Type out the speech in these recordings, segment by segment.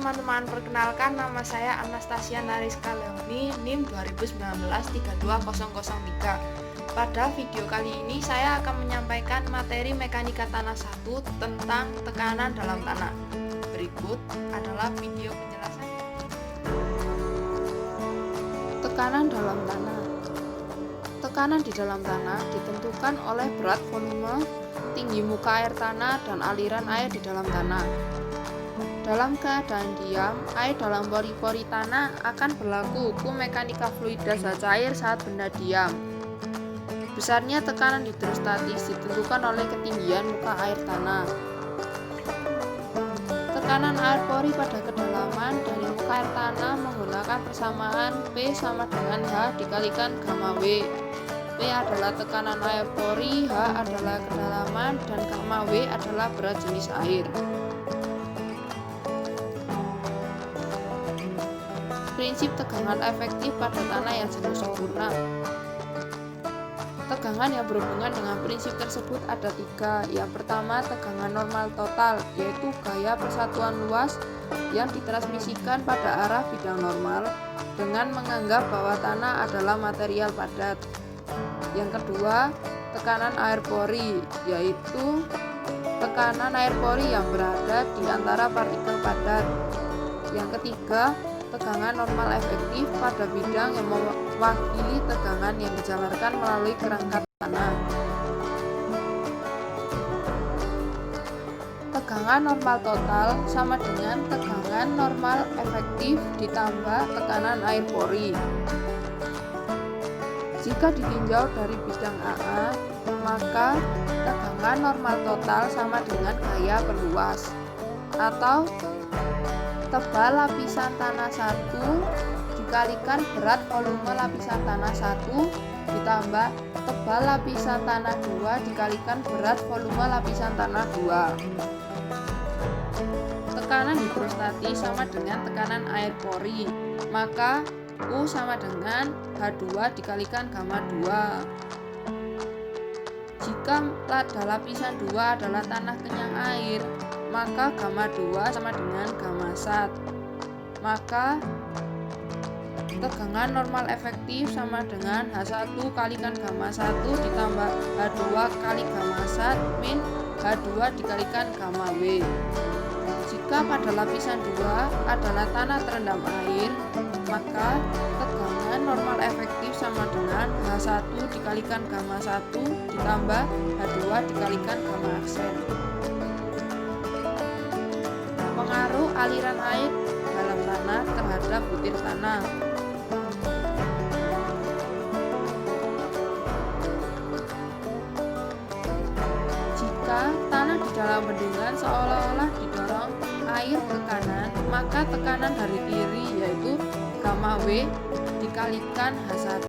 teman-teman, perkenalkan nama saya Anastasia Nariska Leoni, NIM 2019-32003. Pada video kali ini saya akan menyampaikan materi mekanika tanah 1 tentang tekanan dalam tanah. Berikut adalah video penjelasan. Tekanan dalam tanah. Tekanan di dalam tanah ditentukan oleh berat volume, tinggi muka air tanah, dan aliran air di dalam tanah. Dalam keadaan diam, air dalam pori-pori tanah akan berlaku hukum mekanika fluida zat cair saat benda diam. Besarnya tekanan hidrostatis ditentukan oleh ketinggian muka air tanah. Tekanan air pori pada kedalaman dari muka air tanah menggunakan persamaan P sama dengan H dikalikan gamma W. P adalah tekanan air pori, H adalah kedalaman, dan gamma W adalah berat jenis air. Prinsip tegangan efektif pada tanah yang jenuh sempurna. Tegangan yang berhubungan dengan prinsip tersebut ada 3. Yang pertama, tegangan normal total, yaitu gaya persatuan luas yang ditransmisikan pada arah bidang normal dengan menganggap bahwa tanah adalah material padat. Yang kedua, tekanan air pori, yaitu tekanan air pori yang berada di antara partikel padat. Yang ketiga, tegangan normal efektif pada bidang yang mewakili tegangan yang dijalarkan melalui kerangka tanah. Tegangan normal total sama dengan tegangan normal efektif ditambah tekanan air pori. Jika ditinjau dari bidang AA, maka tegangan normal total sama dengan gaya perluas, atau tebal lapisan tanah 1 dikalikan berat volume lapisan tanah 1 ditambah tebal lapisan tanah 2 dikalikan berat volume lapisan tanah 2. Tekanan hidrostatis sama dengan tekanan air pori, maka U sama dengan H2 dikalikan gamma 2. Jika lada lapisan 2 adalah tanah kenyang air, maka gamma 2 sama dengan gamma 1. Maka tegangan normal efektif sama dengan H1 kalikan gamma 1 ditambah H2 kali gamma 1 min H2 dikalikan gamma W. Jika pada lapisan 2 adalah tanah terendam air, maka tegangan normal efektif sama dengan H1 dikalikan gamma 1 ditambah H2 dikalikan gamma aksen. Pengaruh aliran air dalam tanah terhadap butir tanah. Jika tanah di dalam bendungan seolah-olah didorong air ke kanan, maka tekanan dari kiri yaitu gamma W dikalikan H1.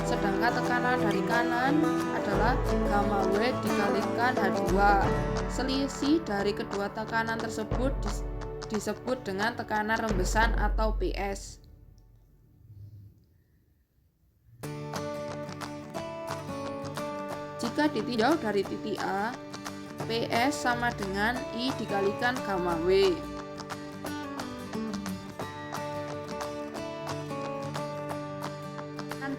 Sedangkan tekanan dari kanan adalah gamma W dikalikan H2. Selisih dari kedua tekanan tersebut disebut dengan tekanan rembesan atau PS. Jika ditinjau dari titik A, PS sama dengan I dikalikan gamma W.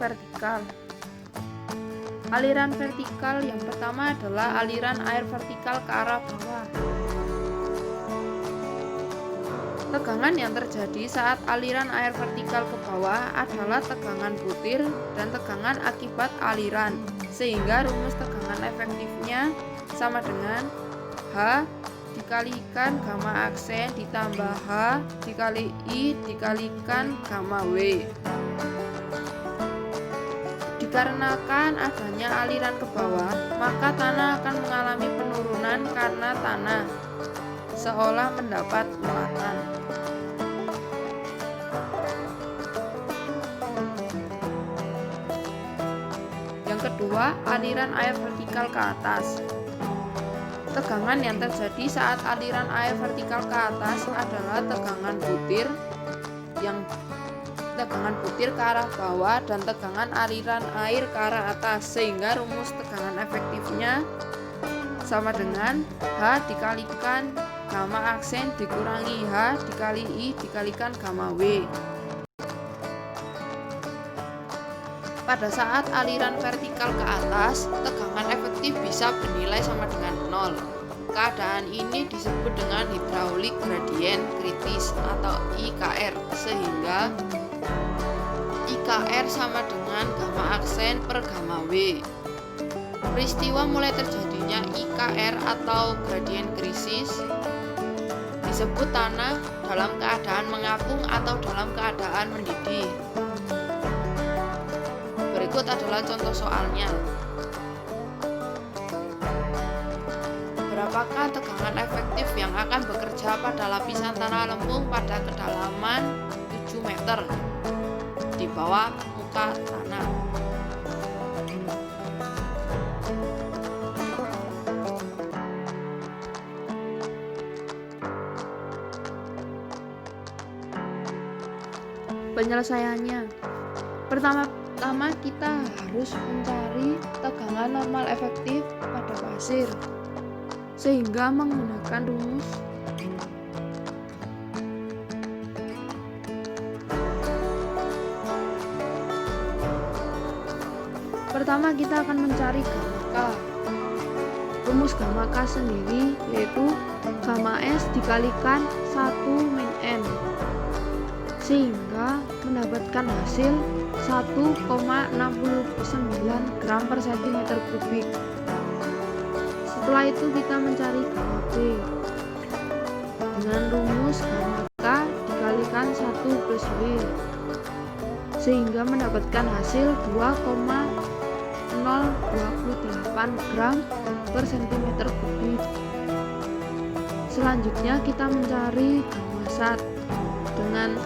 Vertikal. Aliran vertikal yang pertama adalah aliran air vertikal ke arah bawah. Tegangan yang terjadi saat aliran air vertikal ke bawah adalah tegangan butir dan tegangan akibat aliran, sehingga rumus tegangan efektifnya sama dengan H dikalikan gamma aksen ditambah H dikali I dikalikan gamma W. Dikarenakan adanya aliran ke bawah, maka tanah akan mengalami penurunan karena tanah seolah mendapat muatan. Yang kedua, aliran air vertikal ke atas. Tegangan yang terjadi saat aliran air vertikal ke atas adalah tegangan butir ke arah bawah dan tegangan aliran air ke arah atas, sehingga rumus tegangan efektifnya sama dengan H dikalikan gamma aksen dikurangi H dikali I dikalikan gamma W. Pada saat aliran vertikal ke atas, tegangan efektif bisa bernilai sama dengan 0. Keadaan ini disebut dengan hidraulik gradien kritis atau IKR, sehingga IKR sama dengan gamma aksen per gamma W. Peristiwa mulai terjadinya IKR atau gradien krisis disebut tanah dalam keadaan mengapung atau dalam keadaan mendidih. Berikut adalah contoh soalnya. Berapakah tegangan efektif yang akan bekerja pada lapisan tanah lempung pada kedalaman 7 meter di bawah muka tanah? Penyelesaiannya, pertama kita harus mencari tegangan normal efektif pada pasir, sehingga menggunakan rumus pertama kita akan mencari gamma K. Rumus gamma K sendiri yaitu gamma S dikalikan 1 min N, sehingga mendapatkan hasil 1,69 gram per cm kubik. Setelah itu kita mencari gamma B dengan rumus gamma K dikalikan 1 plus W, sehingga mendapatkan hasil 2,028 gram per cm kubik. Selanjutnya kita mencari gamma SAT dengan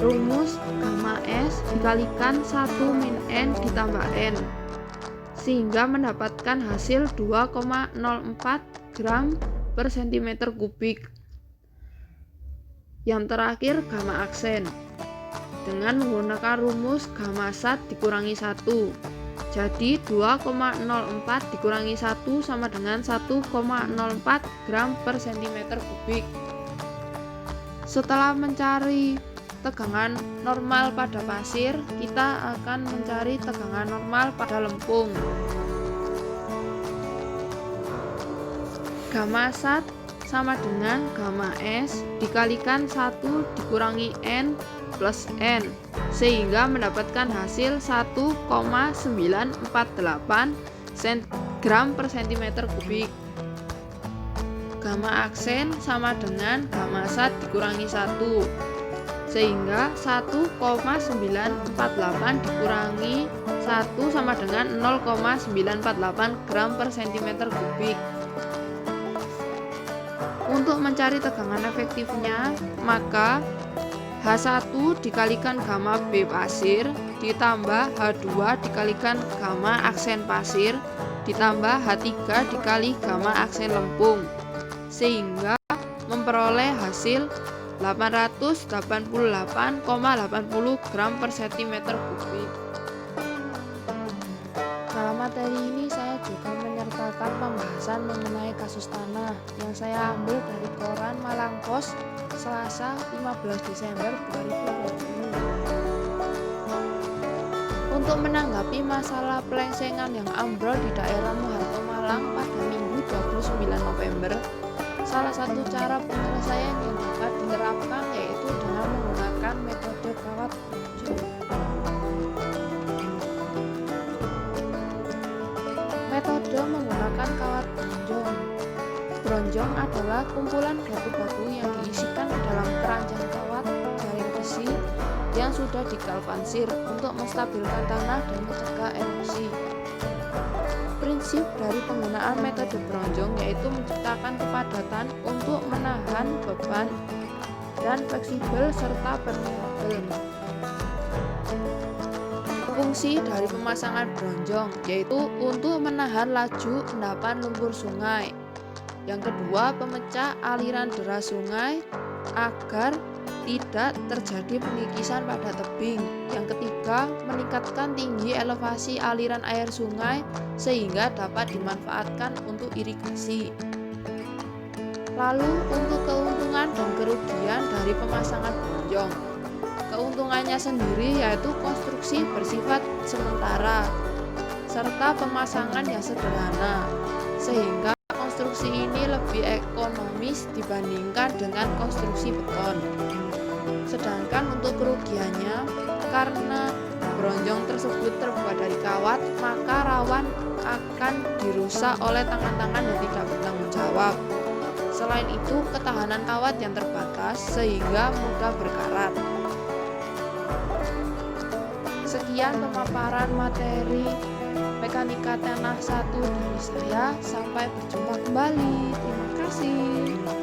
rumus gamma S dikalikan 1 min N ditambah N, sehingga mendapatkan hasil 2,04 gram per cm kubik. Yang terakhir gamma aksen dengan menggunakan rumus gamma SAT dikurangi 1. Jadi 2,04 dikurangi 1 sama dengan 1,04 gram per cm kubik. Setelah mencari tegangan normal pada pasir, kita akan mencari tegangan normal pada lempung. Gamma SAT sama dengan gamma S dikalikan 1 dikurangi N plus N, sehingga mendapatkan hasil 1,948 gram per cm kubik. Gamma aksen sama dengan gamma SAT dikurangi 1, sehingga 1,948 dikurangi 1 sama dengan 0,948 gram per cm kubik. Untuk mencari tegangan efektifnya, maka H1 dikalikan gamma B pasir ditambah H2 dikalikan gamma aksen pasir ditambah H3 dikali gamma aksen lempung, sehingga memperoleh hasil 888,80 gram per cm kubik. Dalam materi ini saya juga menyertakan pembahasan mengenai kasus tanah yang saya ambil dari koran Malang Post Selasa 15 Desember 2020. Untuk menanggapi masalah pelengsengan yang ambrol di daerah Muharto Malang pada Minggu 29 November, salah satu cara penyelesaian yang dapat diterapkan yaitu dengan menggunakan metode kawat bronjong. Metode menggunakan kawat bronjong. Bronjong adalah kumpulan batu-batu yang diisikan ke dalam keranjang kawat jaring besi yang sudah digalvanisir untuk menstabilkan tanah dan mencegah erosi. Prinsip dari penggunaan metode bronjong yaitu menciptakan kepadatan untuk menahan beban dan fleksibel serta permeabel. Fungsi dari pemasangan bronjong yaitu untuk menahan laju endapan lumpur sungai. Yang kedua, pemecah aliran deras sungai agar tidak terjadi pengikisan pada tebing. Yang ketiga, meningkatkan tinggi elevasi aliran air sungai sehingga dapat dimanfaatkan untuk irigasi. Lalu untuk keuntungan dan kerugian dari pemasangan bronjong. Keuntungannya sendiri yaitu konstruksi bersifat sementara serta pemasangan yang sederhana, sehingga konstruksi ini lebih ekonomis dibandingkan dengan konstruksi beton. Sedangkan untuk kerugiannya, karena bronjong tersebut terbuat dari kawat, maka rawan akan dirusak oleh tangan-tangan yang tidak bertanggung jawab. Selain itu, ketahanan kawat yang terbatas sehingga mudah berkarat. Sekian pemaparan materi mekanika tanah 1 dari saya. Sampai berjumpa kembali. Terima kasih.